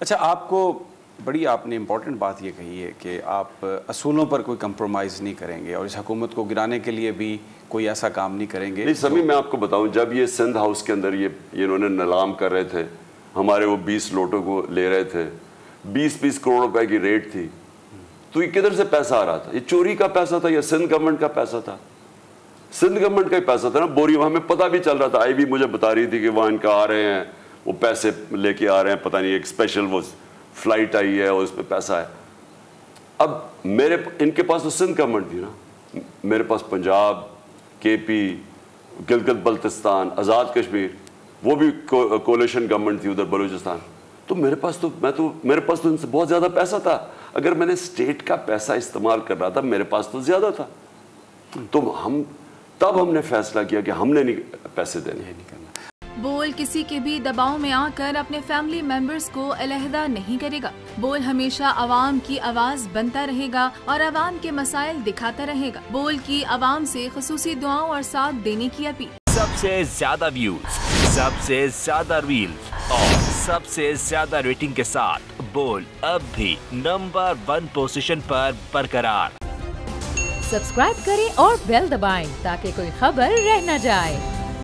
اچھا آپ نے امپورٹنٹ بات یہ کہی ہے کہ آپ اصولوں پر کوئی کمپرومائز نہیں کریں گے اور اس حکومت کو گرانے کے لیے بھی کوئی ایسا کام نہیں کریں گے. نہیں سمی، میں آپ کو بتاؤں، جب یہ سندھ ہاؤس کے اندر یہ انہوں نے نیلام کر رہے تھے، ہمارے وہ 20 لوٹوں کو لے رہے تھے، 20 کروڑ روپے کی ریٹ تھی، تو یہ کدھر سے پیسہ آ رہا تھا؟ یہ چوری کا پیسہ تھا یا سندھ گورنمنٹ کا پیسہ تھا؟ سندھ گورنمنٹ کا ہی پیسہ تھا نا. بوری وہاں میں پتہ بھی چل رہا تھا، آئی بھی مجھے بتا رہی تھی کہ وہاں ان کا آ رہے ہیں، وہ پیسے لے کے آ رہے ہیں، پتہ نہیں ایک اسپیشل وہ فلائٹ آئی ہے اور اس پہ پیسہ ہے. اب ان کے پاس تو سندھ گورنمنٹ تھی نا، میرے پاس پنجاب، کے پی، گلگت بلتستان، آزاد کشمیر، وہ بھی کولیشن گورنمنٹ تھی ادھر بلوچستان. تو میرے پاس تو ان سے بہت زیادہ پیسہ تھا. اگر میں نے اسٹیٹ کا پیسہ استعمال کر رہا تھا، میرے پاس تو زیادہ تھا. تو تب ہم نے فیصلہ کیا کہ ہم نے نہیں پیسے دینے نہیں کرنا. بول کسی کے بھی دباؤ میں آ کر اپنے فیملی ممبرز کو علیحدہ نہیں کرے گا. بول ہمیشہ عوام کی آواز بنتا رہے گا اور عوام کے مسائل دکھاتا رہے گا. بول کی عوام سے خصوصی دعاؤں اور ساتھ دینے کی اپیل. سب سے زیادہ ویوز، سب سے زیادہ ریلز اور سب سے زیادہ ریٹنگ کے ساتھ بول اب بھی نمبر 1 پوزیشن پر برقرار. سبسکرائب کریں اور بیل دبائیں تاکہ کوئی خبر رہ نہ جائے.